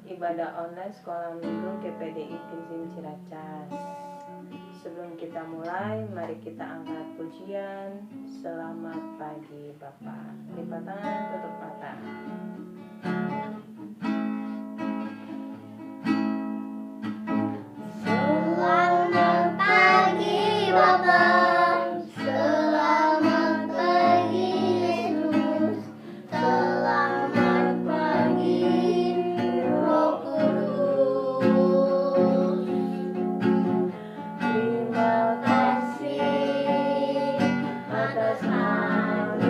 ibadah online Sekolah Minggu GPDI Krizim Ciracas. Sebelum kita mulai, mari kita angkat pujian. Selamat pagi Bapak. Lipat tangan, tutup mata. Selamat pagi Bapak. Selamat pagi Yesus. Selamat pagi Roh Kudus. Terima kasih atas anugerah-Mu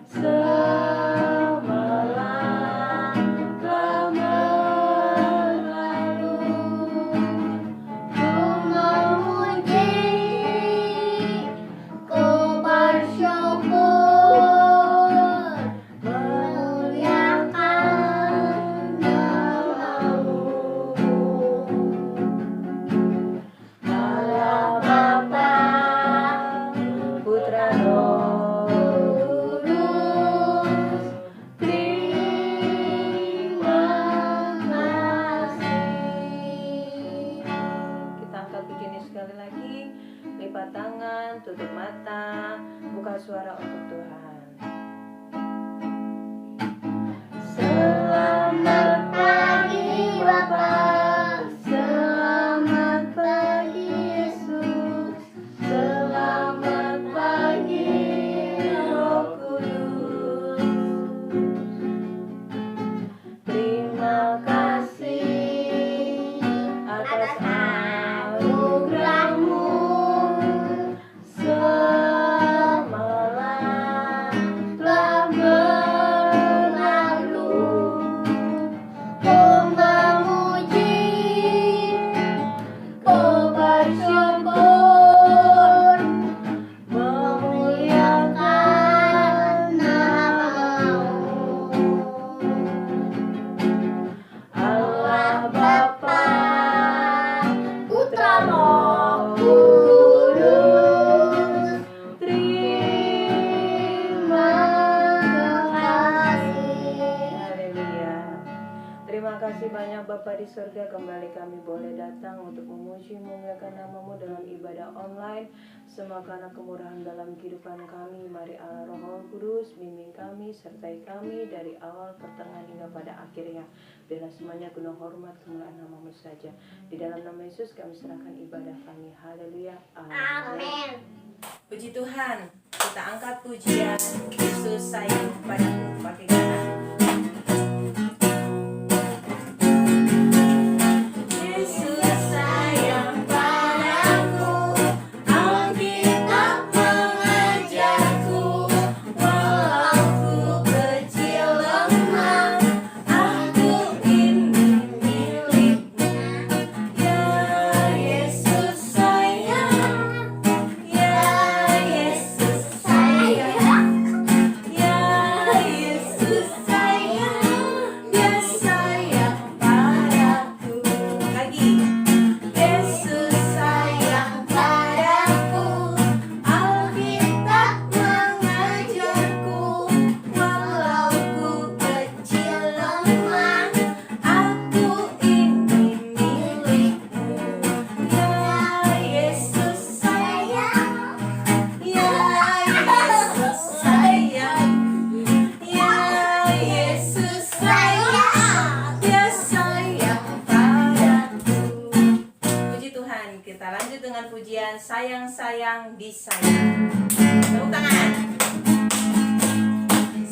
semalam telah berlalu. Ku memuji, ku bersyukur, memuliakan nama-Mu. Allah Bapa, Putra Roh Kudus, terima kasih. Kita angkat pujian sekali lagi. Lipat tangan, tutup mata, buka suara untuk Tuhan. Selamat pagi Bapak. Selamat pagi Yesus. Selamat pagi Roh Kudus. Terima kasih atas anugerah-Mu semalam telah berlalu. Ku memuji, ku bersyukur, memuliakan nama-Mu. Allah Bapa, Putra Roh Kudus, terima kasih. Haleluya. Terima kasih banyak Bapa di surga, kembali kami boleh datang untuk memuji memuliakan nama-Mu dalam ibadah online. Semua karena kemurahan dalam kehidupan kami. Mari Allah Roh Kudus bimbing kami, sertai kami dari awal, pertengahan hingga pada akhirnya. Biarlah semuanya guna hormat kemuliaan nama-Mu saja. Di dalam nama Yesus kami serahkan ibadah kami. Haleluya. Amin. Puji Tuhan, kita angkat pujian Yesus sayang padaku, pakai kata. Yesus sayang padaku, Alkitab mengajarku, walau ku kecil lemah, aku ini milikmu. Ya Yesus sayang, ya Yesus sayang, ya Yesus sayang, Dia sayang padaku. Lagi. Yesus sayang padaku, Alkitab mengajarku, walau ku kecil lemah, aku ini milikmu. Ya Yesus sayang, ya Yesus sayang, ya Yesus sayang, Dia sayang padaku. Puji Tuhan, kita lanjut dengan pujian sayang-sayang disayang. Tepuk tangan.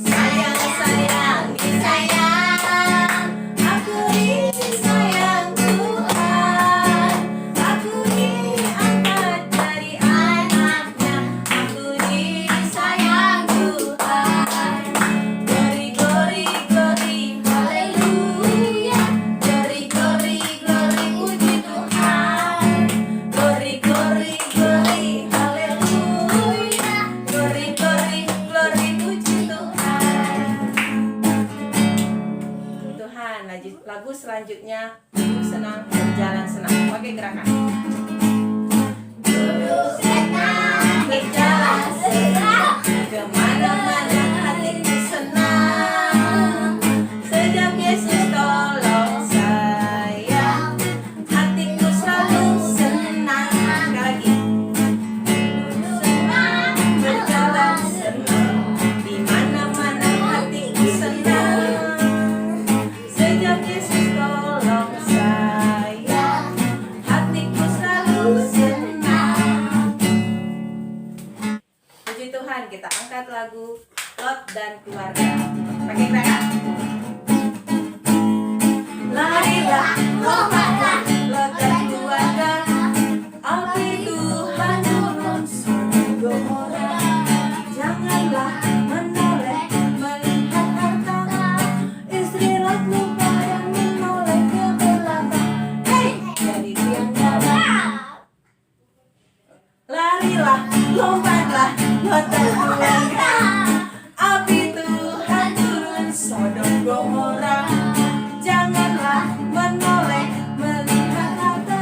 Sayang-sayang disayang, aku disayang Tuhan, aku diangkat dari anaknya, aku disayang Tuhan. Glory, glory, glory, haleluya. Glory, glory, glory, puji Tuhan. Glory, glory, glory, haleluya. Glory, glory, glory, puji Tuhan. Tuhan, lagu selanjutnya hidup senang, berjalan senang. Pakai gerakan. Duduk senang, berjalan senang, Kemana-mana hatiku senang, laku pada menoleh ke belakang. Hei, jadi tiang garam. Larilah, lompatlah, hotel keluarga. Api Tuhan turun Sodom Gomora. Janganlah menoleh melihat harta.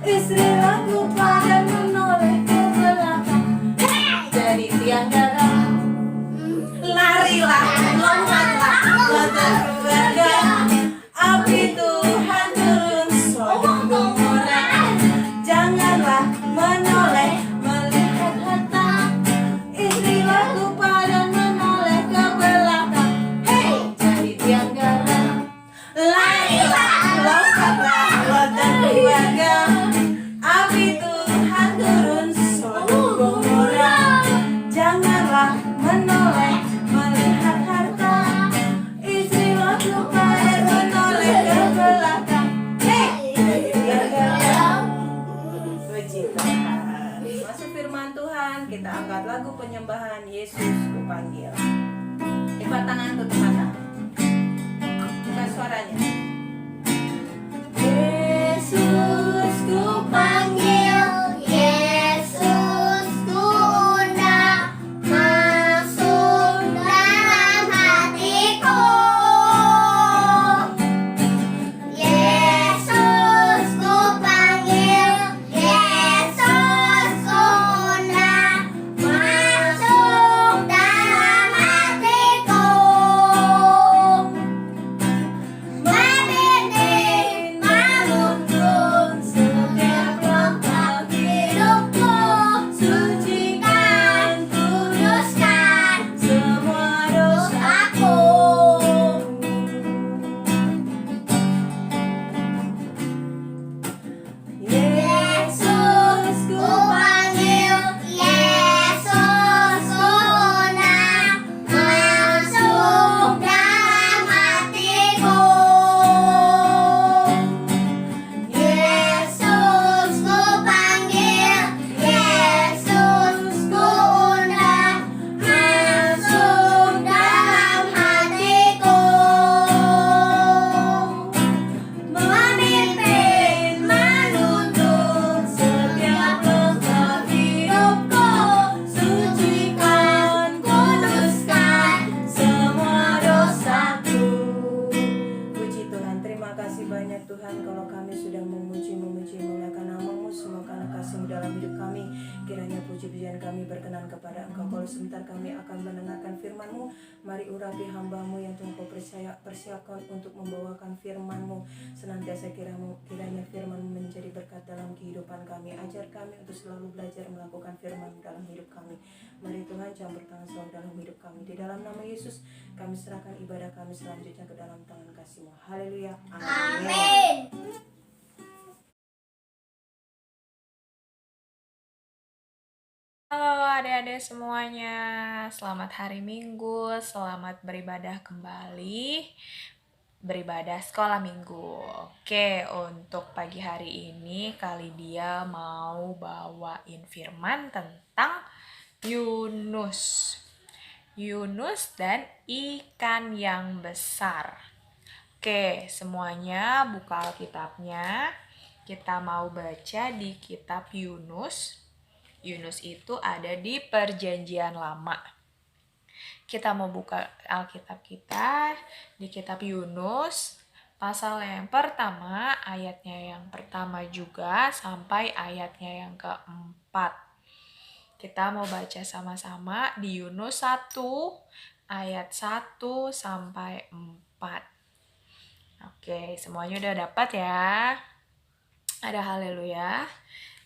Istri laku pada menoleh ke belakang. Jadi tiang garam. Larilah, lompatlah, hotel keluarga. Api Tuhan turun Sodom Gomora. Janganlah menoleh melihat harta. Istri laku pada menoleh ke belakang. Hei, jadi tiang garam. Larilah, lompatlah, hotel keluarga. Api Tuhan turun Sodom Gomora. Janganlah menoleh melihat harta. Istri laku pada menoleh ke belakang. Hei, jadi tiang garam. Puji Tuhan. Masuk firman Tuhan, kita angkat lagu penyembahan Yesus Kupanggil. Lipat tangan, tutup mata. Buka suaranya. Yesus Kupanggil, Yesus kuundang, masuk dalam hatiku. Yesus kupanggil, Yesus kuundang, masuk dalam hatiku. Membimbing, menuntun setiap langkah hidupku. Sucikan, kuduskan semua dosaku. Yesus kupanggil, Yesus kuundang, masuk dalam hatiku. Yesus kupanggil, Yesus kuundang, masuk dalam hatiku. Memimpin, menuntun setiap langkah hidupku. Sucikan, kuduskan semua dosaku. Puji Tuhan, terima kasih banyak Tuhan kalau kami sudah memuji memuliakan nama-Mu. Semua karena kasih-Mu dalam hidup kami. Kiranya puji-pujian kami berkenan kepada Engkau. Kalau sebentar kami akan mendengarkan firman-Mu, mari urapi hamba-Mu yang Tuhan Kau persiapkan untuk membawakan firman-Mu. Senantiasa kiranya firman-Mu menjadi berkat dalam kehidupan kami. Ajar kami untuk selalu belajar melakukan firman-Mu dalam hidup kami. Mari Tuhan campur tangan selalu dalam hidup kami. Di dalam nama Yesus kami serahkan ibadah kami selanjutnya ke dalam tangan kasih-Mu. Haleluya. Amin. Halo adik-adik semuanya, selamat hari Minggu, selamat beribadah kembali, beribadah sekolah Minggu. Oke, untuk pagi hari ini Kali Dia mau bawain firman tentang Yunus. Yunus dan ikan yang besar. Oke, semuanya buka Alkitabnya. Kita mau baca di kitab Yunus. Yunus itu ada di Perjanjian Lama. Kita mau buka Alkitab kita di kitab Yunus, pasal yang pertama, ayatnya yang pertama juga sampai ayatnya yang keempat. Kita mau baca sama-sama di Yunus 1 ayat 1 sampai 4. Oke, semuanya udah dapat ya? Ada haleluya.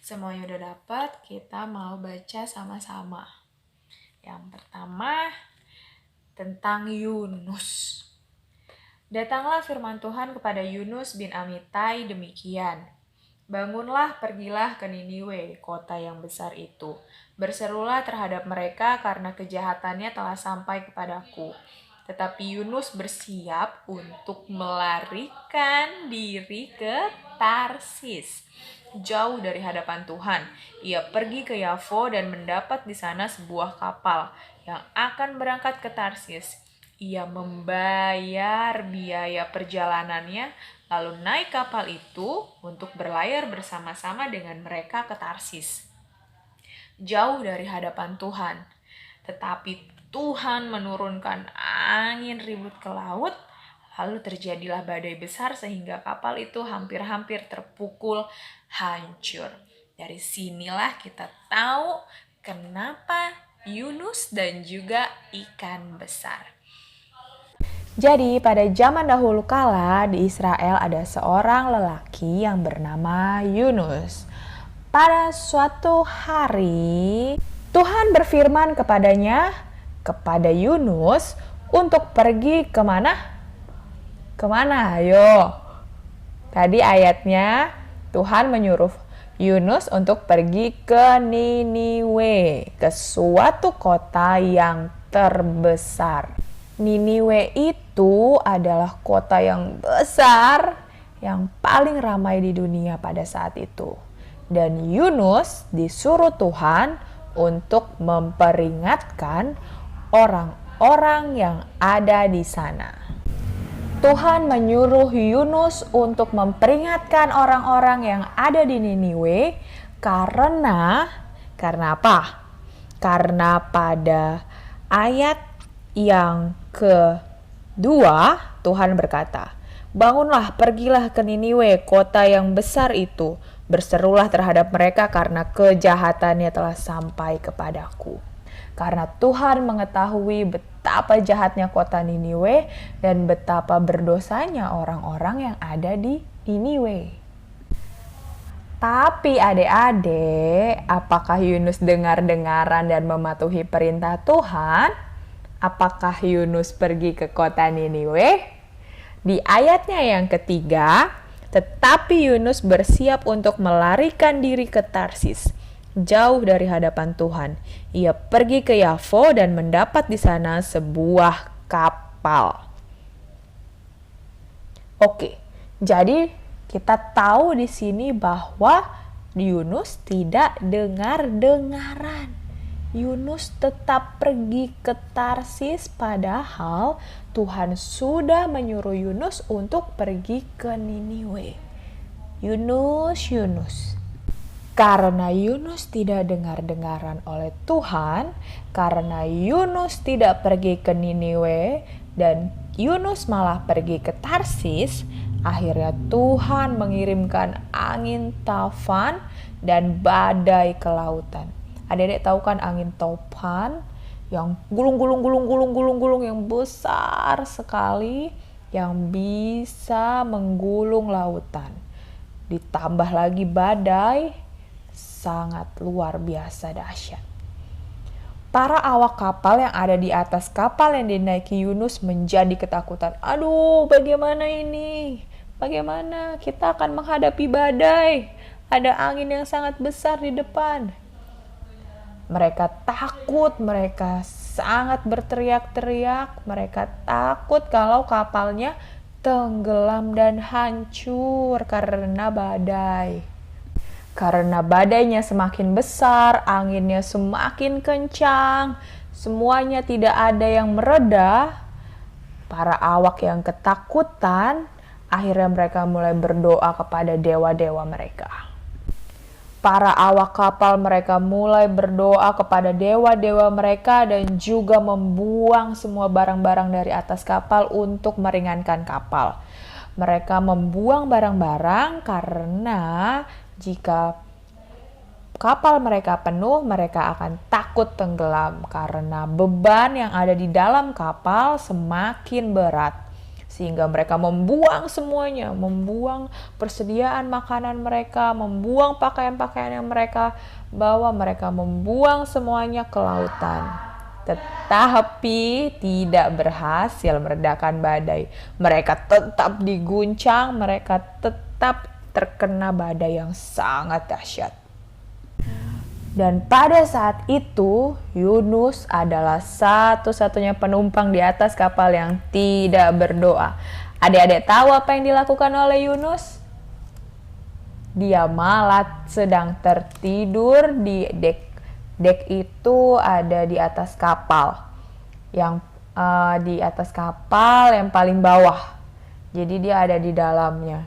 Semuanya udah dapat, kita mau baca sama-sama. Yang pertama, tentang Yunus. Datanglah firman Tuhan kepada Yunus bin Amitai demikian. Bangunlah, pergilah ke Niniwe, kota yang besar itu. Berserulah terhadap mereka karena kejahatannya telah sampai kepadaku. Tetapi Yunus bersiap untuk melarikan diri ke Tarsis, jauh dari hadapan Tuhan. Ia pergi ke Yafo dan mendapat di sana sebuah kapal yang akan berangkat ke Tarsis. ia membayar biaya perjalanannya, lalu naik kapal itu untuk berlayar bersama-sama dengan mereka ke Tarsis, jauh dari hadapan Tuhan. Tetapi Tuhan menurunkan angin ribut ke laut, lalu terjadilah badai besar sehingga kapal itu hampir-hampir terpukul hancur. Dari sinilah kita tahu kenapa Yunus dan juga ikan besar. Jadi pada zaman dahulu kala di Israel ada seorang lelaki yang bernama Yunus. Pada suatu hari Tuhan berfirman kepada Yunus untuk pergi kemana? Kemana? Ayo. Tadi ayatnya Tuhan menyuruh Yunus untuk pergi ke Niniwe, ke suatu kota yang terbesar. Niniwe itu adalah kota yang besar, yang paling ramai di dunia pada saat itu. Dan Yunus disuruh Tuhan untuk memperingatkan orang-orang yang ada di sana. Tuhan menyuruh Yunus untuk memperingatkan orang-orang yang ada di Niniwe karena apa? Karena pada ayat yang kedua Tuhan berkata, "Bangunlah, pergilah ke Niniwe, kota yang besar itu. Berserulah terhadap mereka karena kejahatannya telah sampai kepadaku." Karena Tuhan mengetahui betapa jahatnya kota Niniwe dan betapa berdosanya orang-orang yang ada di Niniwe. Tapi adik-adik, apakah Yunus dengar-dengaran dan mematuhi perintah Tuhan? Apakah Yunus pergi ke kota Niniwe? Di ayatnya yang ketiga, tetapi Yunus bersiap untuk melarikan diri ke Tarsis, jauh dari hadapan Tuhan. Ia pergi ke Yafo dan mendapat di sana sebuah kapal. Oke, jadi kita tahu di sini bahwa Yunus tidak dengar-dengaran. Yunus tetap pergi ke Tarsis padahal Tuhan sudah menyuruh Yunus untuk pergi ke Niniwe. Yunus. Karena Yunus tidak dengar-dengaran oleh Tuhan, karena Yunus tidak pergi ke Niniwe dan Yunus malah pergi ke Tarsis, akhirnya Tuhan mengirimkan angin taufan dan badai ke lautan. Adik-adik tahu kan angin taufan yang gulung yang besar sekali yang bisa menggulung lautan. Ditambah lagi badai sangat luar biasa dahsyat. Para awak kapal yang ada di atas kapal yang dinaiki Yunus menjadi ketakutan. Aduh, bagaimana ini? Bagaimana kita akan menghadapi badai? Ada angin yang sangat besar di depan. Mereka takut, mereka sangat berteriak-teriak, mereka takut kalau kapalnya tenggelam dan hancur karena badai. Karena badainya semakin besar, anginnya semakin kencang, semuanya tidak ada yang mereda. Para awak yang ketakutan, akhirnya mereka mulai berdoa kepada dewa-dewa mereka. Para awak kapal mereka mulai berdoa kepada dewa-dewa mereka dan juga membuang semua barang-barang dari atas kapal untuk meringankan kapal. Mereka membuang barang-barang karena jika kapal mereka penuh, mereka akan takut tenggelam karena beban yang ada di dalam kapal semakin berat. Sehingga mereka membuang semuanya, membuang persediaan makanan mereka, membuang pakaian-pakaian yang mereka bawa, mereka membuang semuanya ke lautan. Tetapi tidak berhasil meredakan badai. Mereka tetap diguncang, mereka tetap terkena badai yang sangat dahsyat. Dan pada saat itu, Yunus adalah satu-satunya penumpang di atas kapal yang tidak berdoa. Adik-adik tahu apa yang dilakukan oleh Yunus? Dia malah sedang tertidur di dek. Dek itu ada di atas kapal. Yang di atas kapal yang paling bawah. Jadi dia ada di dalamnya.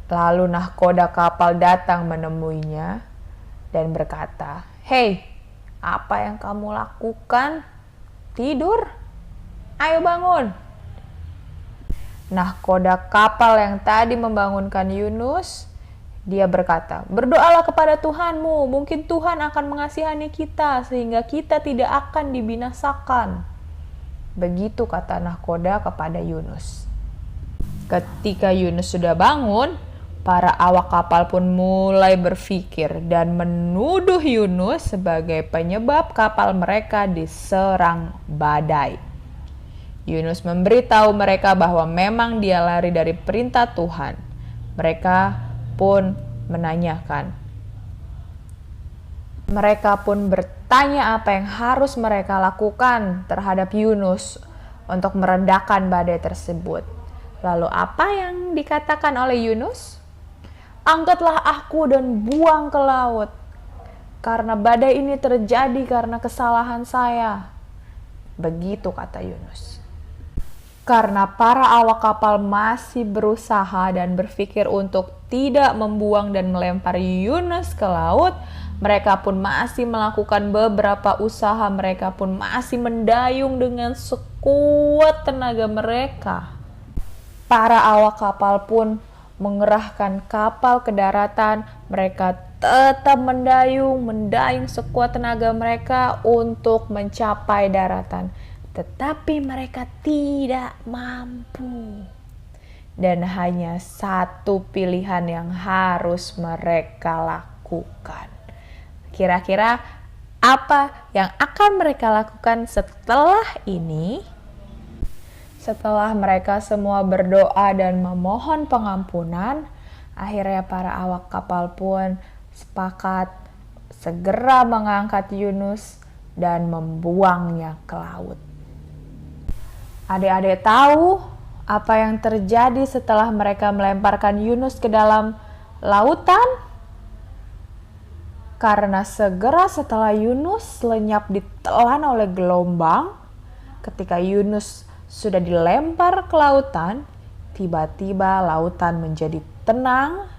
Lalu nahkoda kapal datang menemuinya dan berkata, "Hei, apa yang kamu lakukan? Tidur? Ayo bangun." Nahkoda kapal yang tadi membangunkan Yunus, dia berkata, "Berdoalah kepada Tuhanmu, mungkin Tuhan akan mengasihani kita sehingga kita tidak akan dibinasakan." Begitu kata nahkoda kepada Yunus. Ketika Yunus sudah bangun, para awak kapal pun mulai berpikir dan menuduh Yunus sebagai penyebab kapal mereka diserang badai. Yunus memberitahu mereka bahwa memang dia lari dari perintah Tuhan. Mereka pun bertanya apa yang harus mereka lakukan terhadap Yunus untuk meredakan badai tersebut. Lalu apa yang dikatakan oleh Yunus? "Angkatlah aku dan buang ke laut, karena badai ini terjadi karena kesalahan saya." Begitu kata Yunus. Karena para awak kapal masih berusaha dan berpikir untuk tidak membuang dan melempar Yunus ke laut, mereka pun masih melakukan beberapa usaha. Mereka pun masih mendayung dengan sekuat tenaga mereka. Para awak kapal pun mengerahkan kapal ke daratan. Mereka tetap mendayung sekuat tenaga mereka untuk mencapai daratan. Tetapi mereka tidak mampu. Dan hanya satu pilihan yang harus mereka lakukan. Kira-kira apa yang akan mereka lakukan setelah ini? Setelah mereka semua berdoa dan memohon pengampunan, akhirnya para awak kapal pun sepakat segera mengangkat Yunus dan membuangnya ke laut. Adik-adik tahu apa yang terjadi setelah mereka melemparkan Yunus ke dalam lautan? Karena segera setelah Yunus lenyap ditelan oleh gelombang, ketika Yunus sudah dilempar ke lautan, tiba-tiba lautan menjadi tenang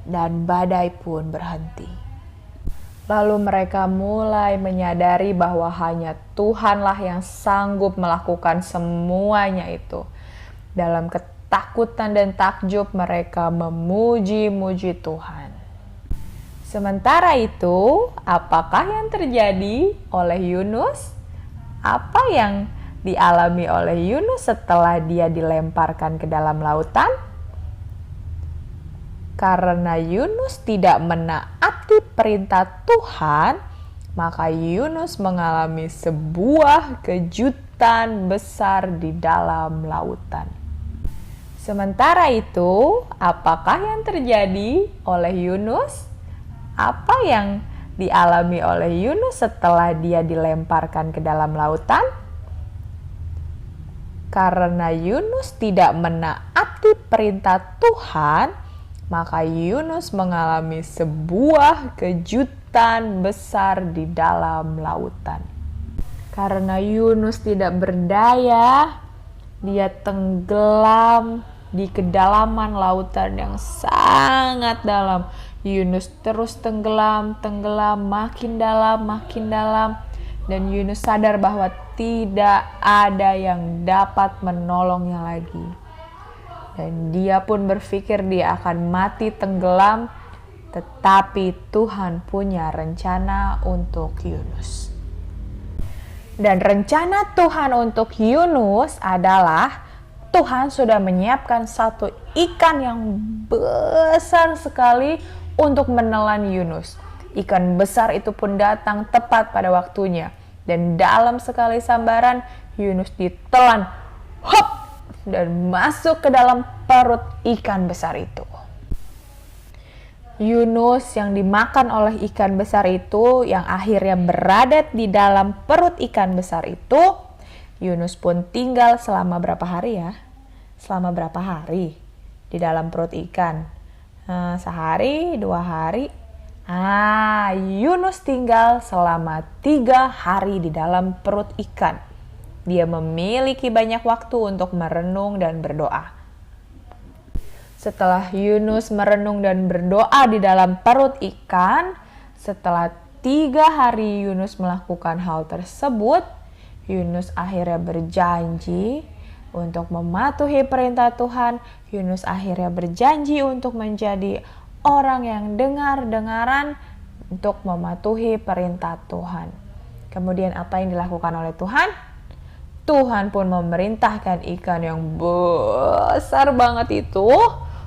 dan badai pun berhenti. Lalu mereka mulai menyadari bahwa hanya Tuhanlah yang sanggup melakukan semuanya itu. Dalam ketakutan dan takjub mereka memuji-muji Tuhan. Sementara itu, apakah yang terjadi oleh Yunus? Apa yang dialami oleh Yunus setelah dia dilemparkan ke dalam lautan? Karena Yunus tidak menaati perintah Tuhan, maka Yunus mengalami sebuah kejutan besar di dalam lautan. Sementara itu, apakah yang terjadi oleh Yunus? Apa yang dialami oleh Yunus setelah dia dilemparkan ke dalam lautan? Karena Yunus tidak menaati perintah Tuhan, maka Yunus mengalami sebuah kejutan besar di dalam lautan. Karena Yunus tidak berdaya, dia tenggelam di kedalaman lautan yang sangat dalam. Yunus terus tenggelam, makin dalam. Dan Yunus sadar bahwa tidak ada yang dapat menolongnya lagi. Dan dia pun berpikir dia akan mati tenggelam, tetapi Tuhan punya rencana untuk Yunus. Dan rencana Tuhan untuk Yunus adalah Tuhan sudah menyiapkan satu ikan yang besar sekali untuk menelan Yunus. Ikan besar itu pun datang tepat pada waktunya. Dan dalam sekali sambaran, Yunus ditelan. Hop! Dan masuk ke dalam perut ikan besar itu. Yunus yang dimakan oleh ikan besar itu, yang akhirnya berada di dalam perut ikan besar itu, Yunus pun tinggal selama berapa hari ya? Selama berapa hari di dalam perut ikan? Sehari, 2 hari, Yunus tinggal selama 3 hari di dalam perut ikan. Dia memiliki banyak waktu untuk merenung dan berdoa. Setelah Yunus merenung dan berdoa di dalam perut ikan, setelah 3 hari Yunus melakukan hal tersebut, Yunus akhirnya berjanji untuk mematuhi perintah Tuhan. Yunus akhirnya berjanji untuk menjadi orang yang dengar-dengaran untuk mematuhi perintah Tuhan. Kemudian apa yang dilakukan oleh Tuhan? Tuhan pun memerintahkan ikan yang besar banget itu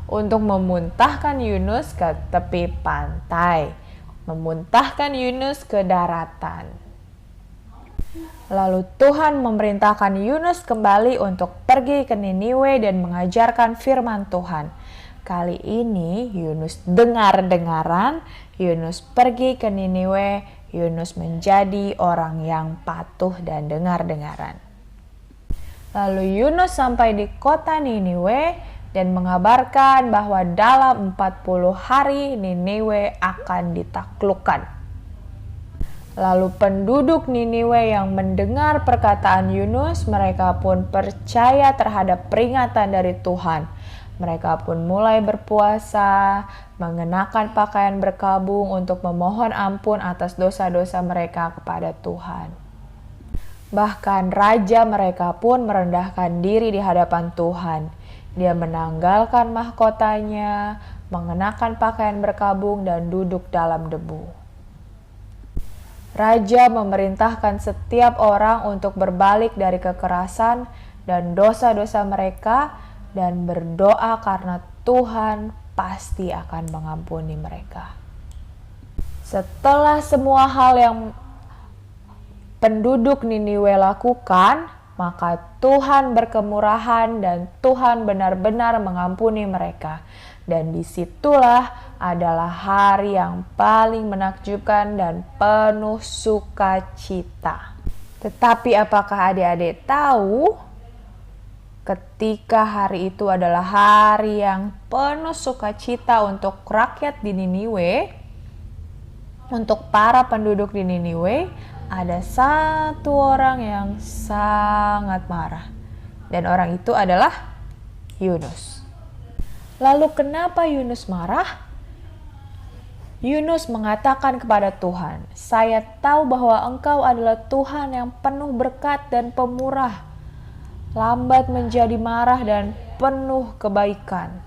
untuk memuntahkan Yunus ke tepi pantai, memuntahkan Yunus ke daratan. Lalu Tuhan memerintahkan Yunus kembali untuk pergi ke Niniwe dan mengajarkan firman Tuhan. Kali ini Yunus dengar-dengaran, Yunus pergi ke Niniwe, Yunus menjadi orang yang patuh dan dengar-dengaran. Lalu Yunus sampai di kota Niniwe dan mengabarkan bahwa dalam 40 hari Niniwe akan ditaklukkan. Lalu penduduk Niniwe yang mendengar perkataan Yunus, mereka pun percaya terhadap peringatan dari Tuhan. Mereka pun mulai berpuasa, mengenakan pakaian berkabung untuk memohon ampun atas dosa-dosa mereka kepada Tuhan. Bahkan raja mereka pun merendahkan diri di hadapan Tuhan. Dia menanggalkan mahkotanya, mengenakan pakaian berkabung dan duduk dalam debu. Raja memerintahkan setiap orang untuk berbalik dari kekerasan dan dosa-dosa mereka dan berdoa karena Tuhan pasti akan mengampuni mereka. Setelah semua hal yang penduduk Niniwe lakukan, maka Tuhan berkemurahan dan Tuhan benar-benar mengampuni mereka. Dan disitulah adalah hari yang paling menakjubkan dan penuh sukacita. Tetapi apakah adik-adik tahu ketika hari itu adalah hari yang penuh sukacita untuk rakyat di Niniwe, untuk para penduduk di Niniwe, ada satu orang yang sangat marah. Dan orang itu adalah Yunus. Lalu kenapa Yunus marah? Yunus mengatakan kepada Tuhan, "Saya tahu bahwa Engkau adalah Tuhan yang penuh berkat dan pemurah, lambat menjadi marah dan penuh kebaikan."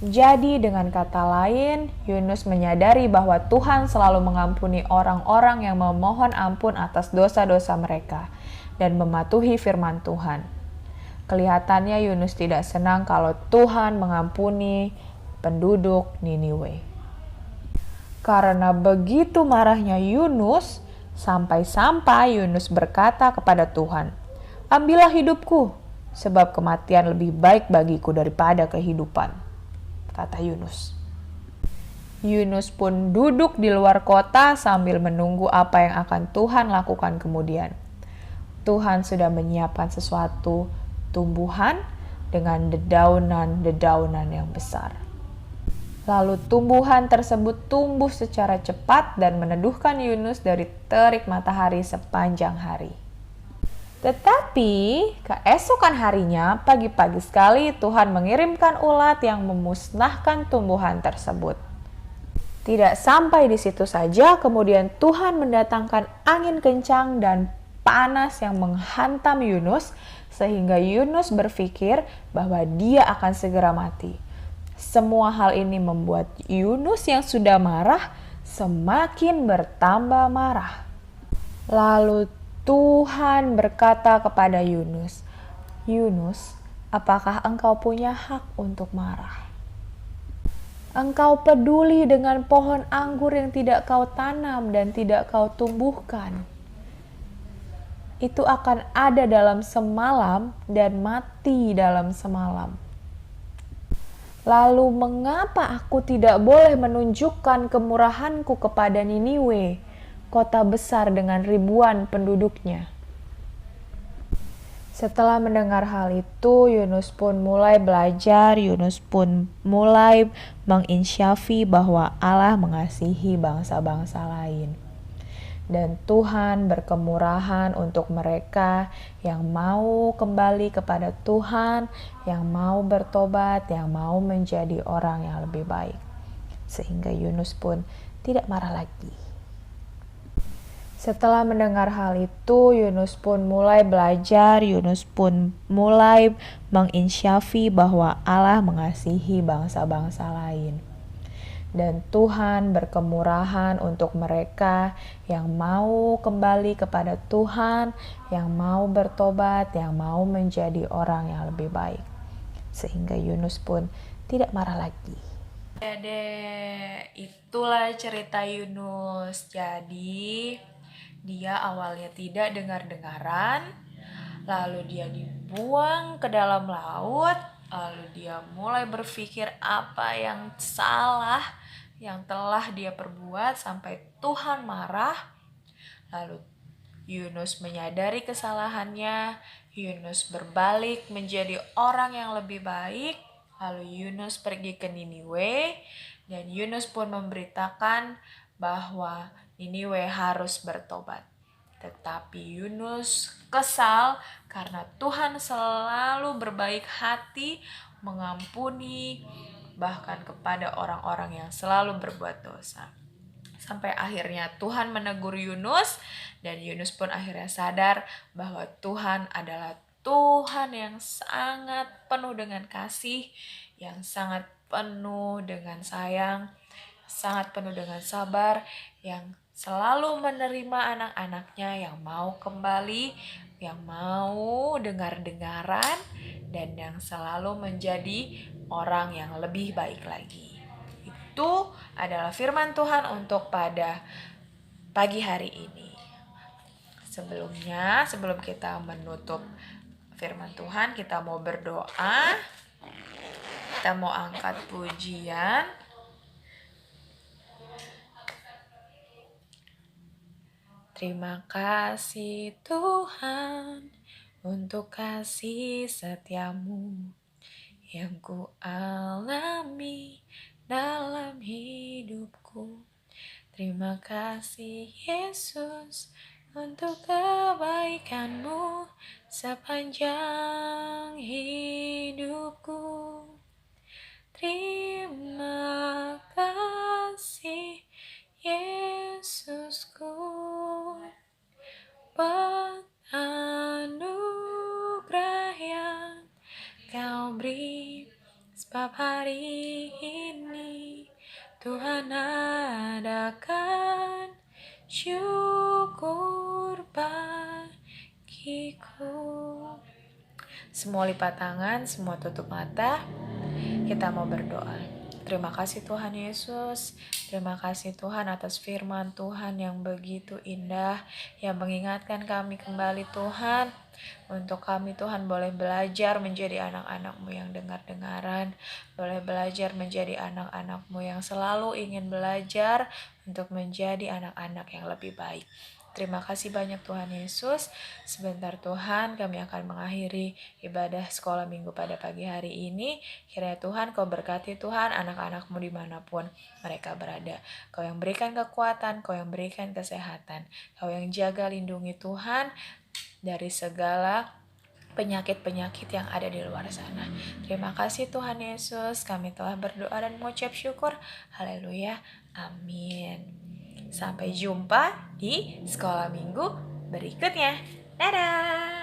Jadi dengan kata lain, Yunus menyadari bahwa Tuhan selalu mengampuni orang-orang yang memohon ampun atas dosa-dosa mereka dan mematuhi firman Tuhan. Kelihatannya Yunus tidak senang kalau Tuhan mengampuni penduduk Niniwe. Karena begitu marahnya Yunus, sampai-sampai Yunus berkata kepada Tuhan, "Ambillah hidupku, sebab kematian lebih baik bagiku daripada kehidupan," kata Yunus. Yunus pun duduk di luar kota sambil menunggu apa yang akan Tuhan lakukan kemudian. Tuhan sudah menyiapkan sesuatu tumbuhan dengan dedaunan-dedaunan yang besar. Lalu tumbuhan tersebut tumbuh secara cepat dan meneduhkan Yunus dari terik matahari sepanjang hari. Tetapi keesokan harinya, pagi-pagi sekali Tuhan mengirimkan ulat yang memusnahkan tumbuhan tersebut. Tidak sampai di situ saja, kemudian Tuhan mendatangkan angin kencang dan panas yang menghantam Yunus, sehingga Yunus berpikir bahwa dia akan segera mati. Semua hal ini membuat Yunus yang sudah marah semakin bertambah marah. Lalu Tuhan berkata kepada Yunus, "Yunus, apakah engkau punya hak untuk marah? Engkau peduli dengan pohon anggur yang tidak kau tanam dan tidak kau tumbuhkan. Itu akan ada dalam semalam dan mati dalam semalam. Lalu mengapa aku tidak boleh menunjukkan kemurahanku kepada Niniwe, kota besar dengan ribuan penduduknya?" Setelah mendengar hal itu, Yunus pun mulai belajar, Yunus pun mulai menginsyafi bahwa Allah mengasihi bangsa-bangsa lain. Dan Tuhan berkemurahan untuk mereka yang mau kembali kepada Tuhan, yang mau bertobat, yang mau menjadi orang yang lebih baik. Sehingga Yunus pun tidak marah lagi. Setelah mendengar hal itu, Yunus pun mulai belajar, Yunus pun mulai menginsyafi bahwa Allah mengasihi bangsa-bangsa lain. Dan Tuhan berkemurahan untuk mereka yang mau kembali kepada Tuhan, yang mau bertobat, yang mau menjadi orang yang lebih baik. Sehingga Yunus pun tidak marah lagi. Itulah cerita Yunus. Jadi dia awalnya tidak dengar-dengaran, lalu dia dibuang ke dalam laut, lalu dia mulai berpikir apa yang salah yang telah dia perbuat sampai Tuhan marah. Lalu Yunus menyadari kesalahannya, Yunus berbalik menjadi orang yang lebih baik, lalu Yunus pergi ke Niniwe, dan Yunus pun memberitakan bahwa Niniwe harus bertobat. Tetapi Yunus kesal karena Tuhan selalu berbaik hati, mengampuni, bahkan kepada orang-orang yang selalu berbuat dosa. Sampai akhirnya Tuhan menegur Yunus, dan Yunus pun akhirnya sadar bahwa Tuhan adalah Tuhan yang sangat penuh dengan kasih, yang sangat penuh dengan sayang, sangat penuh dengan sabar, yang selalu menerima anak-anaknya yang mau kembali, yang mau dengar-dengaran, dan yang selalu menjadi orang yang lebih baik lagi. Itu adalah firman Tuhan untuk pada pagi hari ini. Sebelum kita menutup firman Tuhan, kita mau berdoa. Kita mau angkat pujian. Terima kasih Tuhan untuk kasih setiamu yang ku alami dalam hidupku. Terima kasih Yesus untuk kebaikanmu sepanjang hidupku. Terima kasih Yesusku, buat anugerah yang Kau beri, sebab hari ini Tuhan adakan syukur bagiku. Semua lipat tangan, semua tutup mata. Kita mau berdoa. Terima kasih Tuhan Yesus. Terima kasih Tuhan atas firman Tuhan yang begitu indah, yang mengingatkan kami kembali Tuhan. Untuk kami Tuhan boleh belajar menjadi anak-anak-Mu yang dengar-dengaran, boleh belajar menjadi anak-anak-Mu yang selalu ingin belajar untuk menjadi anak-anak yang lebih baik. Terima kasih banyak Tuhan Yesus. Sebentar Tuhan, kami akan mengakhiri ibadah sekolah minggu pada pagi hari ini. Kiranya Tuhan Kau berkati Tuhan anak-anak-Mu dimanapun mereka berada. Kau yang berikan kekuatan, Kau yang berikan kesehatan. Kau yang jaga lindungi Tuhan dari segala penyakit-penyakit yang ada di luar sana. Terima kasih Tuhan Yesus. Kami telah berdoa dan mengucap syukur. Haleluya. Amin. Sampai jumpa di sekolah minggu berikutnya. Dadah!